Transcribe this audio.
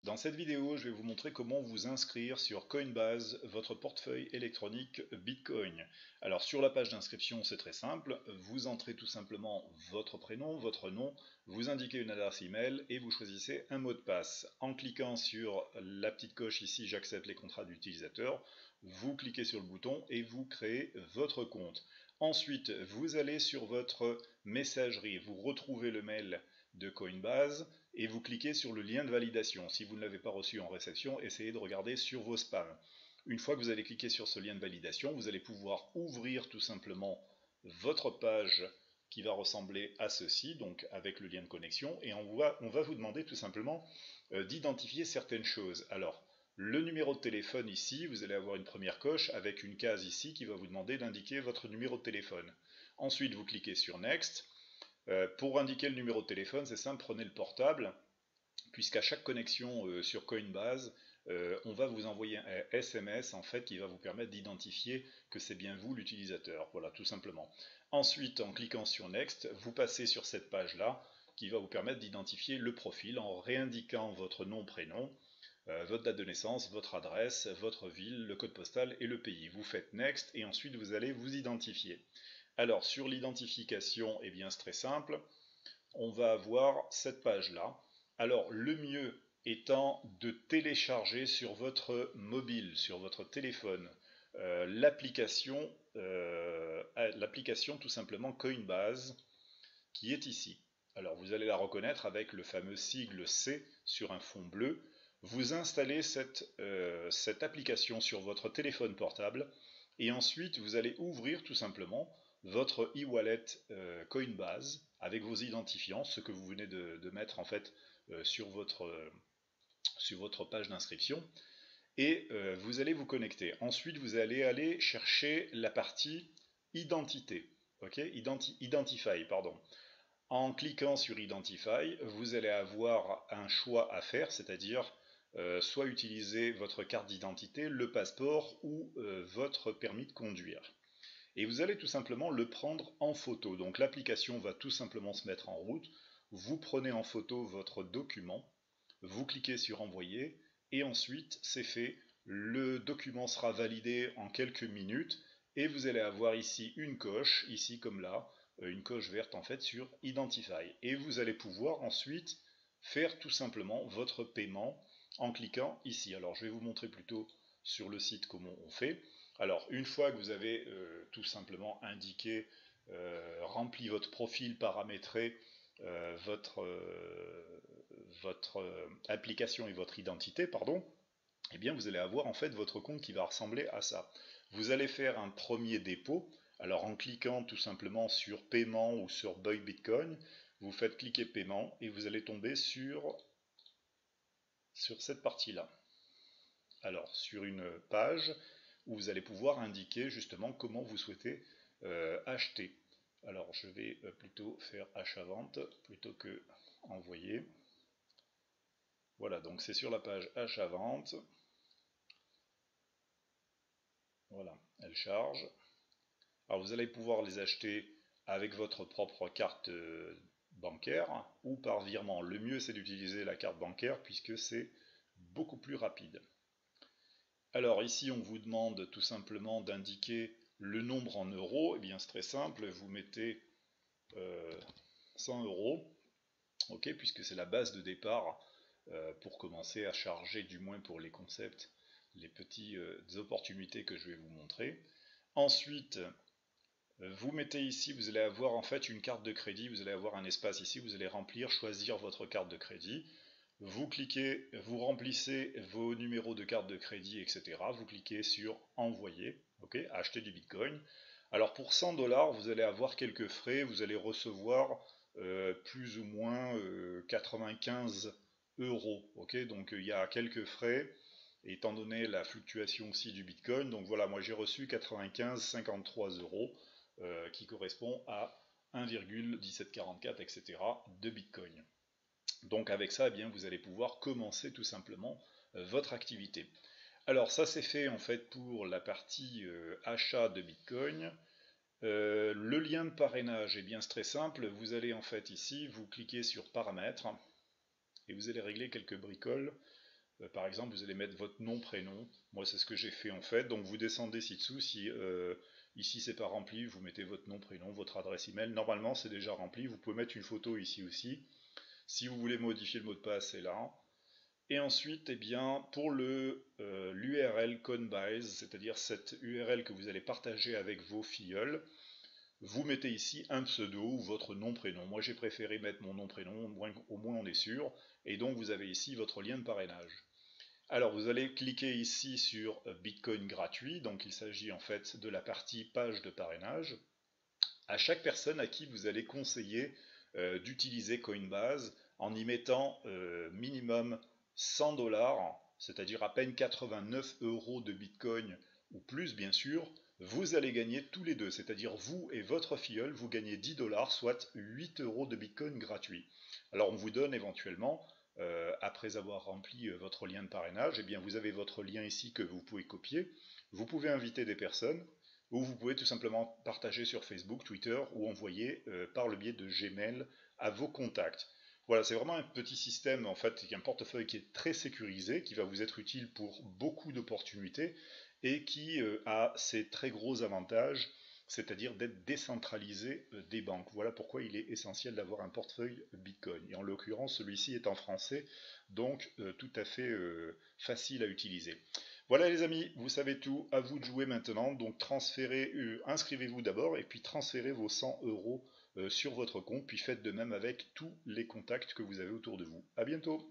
Dans cette vidéo, je vais vous montrer comment vous inscrire sur Coinbase votre portefeuille électronique Bitcoin. Alors sur la page d'inscription, c'est très simple. Vous entrez tout simplement votre prénom, votre nom, vous indiquez une adresse email et vous choisissez un mot de passe. En cliquant sur la petite coche ici, j'accepte les contrats d'utilisateur, vous cliquez sur le bouton et vous créez votre compte. Ensuite, vous allez sur votre messagerie, vous retrouvez le mail de Coinbase et vous cliquez sur le lien de validation. Si vous ne l'avez pas reçu en réception, essayez de regarder sur vos spams. Une fois que vous allez cliquer sur ce lien de validation, vous allez pouvoir ouvrir tout simplement votre page qui va ressembler à ceci, donc avec le lien de connexion, et on va vous demander tout simplement d'identifier certaines choses. Alors, le numéro de téléphone ici, vous allez avoir une première coche avec une case ici qui va vous demander d'indiquer votre numéro de téléphone. Ensuite, vous cliquez sur Next. Pour indiquer le numéro de téléphone, c'est simple, prenez le portable, puisqu'à chaque connexion sur Coinbase, on va vous envoyer un SMS en fait qui va vous permettre d'identifier que c'est bien vous l'utilisateur. Voilà, tout simplement. Ensuite, en cliquant sur Next, vous passez sur cette page-là qui va vous permettre d'identifier le profil en réindiquant votre nom, prénom, votre date de naissance, votre adresse, votre ville, le code postal et le pays. Vous faites Next et ensuite vous allez vous identifier. Alors sur l'identification, eh bien c'est très simple, on va avoir cette page-là. Alors le mieux étant de télécharger sur votre mobile, sur votre téléphone, l'application tout simplement Coinbase qui est ici. Alors vous allez la reconnaître avec le fameux sigle C sur un fond bleu. Vous installez cette application sur votre téléphone portable et ensuite vous allez ouvrir tout simplement votre e-wallet Coinbase avec vos identifiants, ce que vous venez de mettre en fait sur votre page d'inscription, et vous allez vous connecter. Ensuite, vous allez aller chercher la partie identité, ok, Identify, pardon. En cliquant sur Identify, vous allez avoir un choix à faire, c'est-à-dire soit utiliser votre carte d'identité, le passeport ou votre permis de conduire. Et vous allez tout simplement le prendre en photo. Donc l'application va tout simplement se mettre en route. Vous prenez en photo votre document, vous cliquez sur envoyer et ensuite c'est fait. Le document sera validé en quelques minutes et vous allez avoir ici une coche, ici comme là, une coche verte en fait sur Identify. Et vous allez pouvoir ensuite faire tout simplement votre paiement en cliquant ici. Alors je vais vous montrer plutôt sur le site comment on fait. Alors une fois que vous avez tout simplement indiqué, rempli votre profil, paramétré votre application et votre identité, pardon, eh bien vous allez avoir en fait votre compte qui va ressembler à ça. Vous allez faire un premier dépôt. Alors en cliquant tout simplement sur paiement ou sur Buy Bitcoin, vous faites cliquer paiement et vous allez tomber sur cette partie-là. Alors sur une page où vous allez pouvoir indiquer justement comment vous souhaitez acheter. Alors je vais plutôt faire achat-vente plutôt que envoyer. Voilà, donc c'est sur la page achat-vente. Voilà, elle charge. Alors vous allez pouvoir les acheter avec votre propre carte bancaire ou par virement. Le mieux c'est d'utiliser la carte bancaire puisque c'est beaucoup plus rapide. Alors ici on vous demande tout simplement d'indiquer le nombre en euros. Eh bien c'est très simple, vous mettez 100 euros, ok, puisque c'est la base de départ pour commencer à charger, du moins pour les concepts, les petites opportunités que je vais vous montrer. Ensuite, vous mettez ici, vous allez avoir en fait une carte de crédit, vous allez avoir un espace ici, vous allez remplir, choisir votre carte de crédit. Vous cliquez, vous remplissez vos numéros de carte de crédit, etc. Vous cliquez sur envoyer, ok, acheter du Bitcoin. Alors pour 100 $, vous allez avoir quelques frais, vous allez recevoir plus ou moins 95 euros, ok, donc il y a quelques frais, étant donné la fluctuation aussi du Bitcoin. Donc voilà, moi j'ai reçu 95,53 euros, qui correspond à 1,1744, etc. de Bitcoin. Donc avec ça, eh bien, vous allez pouvoir commencer tout simplement votre activité. Alors ça c'est fait en fait pour la partie achat de Bitcoin. Le lien de parrainage, eh bien c'est très simple, vous allez en fait ici, vous cliquez sur paramètres, et vous allez régler quelques bricoles Par exemple, vous allez mettre votre nom, prénom. Moi, c'est ce que j'ai fait en fait. Donc, vous descendez ci-dessous. Si ici c'est pas rempli, vous mettez votre nom, prénom, votre adresse email. Normalement, c'est déjà rempli. Vous pouvez mettre une photo ici aussi. Si vous voulez modifier le mot de passe, c'est là. Et ensuite, eh bien, pour le l'URL Conbase, c'est-à-dire cette URL que vous allez partager avec vos filleuls, vous mettez ici un pseudo ou votre nom prénom. Moi j'ai préféré mettre mon nom prénom, au moins on est sûr. Et donc vous avez ici votre lien de parrainage. Alors vous allez cliquer ici sur Bitcoin gratuit, donc il s'agit en fait de la partie page de parrainage. À chaque personne à qui vous allez conseiller d'utiliser Coinbase en y mettant minimum 100 dollars, c'est-à-dire à peine 89 euros de Bitcoin ou plus bien sûr, vous allez gagner tous les deux, c'est-à-dire vous et votre filleul, vous gagnez 10 dollars, soit 8 euros de Bitcoin gratuit. Alors on vous donne éventuellement, après avoir rempli votre lien de parrainage, eh bien vous avez votre lien ici que vous pouvez copier, vous pouvez inviter des personnes, ou vous pouvez tout simplement partager sur Facebook, Twitter, ou envoyer par le biais de Gmail à vos contacts. Voilà, c'est vraiment un petit système, en fait, un portefeuille qui est très sécurisé, qui va vous être utile pour beaucoup d'opportunités, et qui a ses très gros avantages, c'est-à-dire d'être décentralisé des banques. Voilà pourquoi il est essentiel d'avoir un portefeuille Bitcoin. Et en l'occurrence, celui-ci est en français, donc tout à fait facile à utiliser. Voilà les amis, vous savez tout, à vous de jouer maintenant, donc transférez, inscrivez-vous d'abord et puis transférez vos 100 euros sur votre compte, puis faites de même avec tous les contacts que vous avez autour de vous. A bientôt!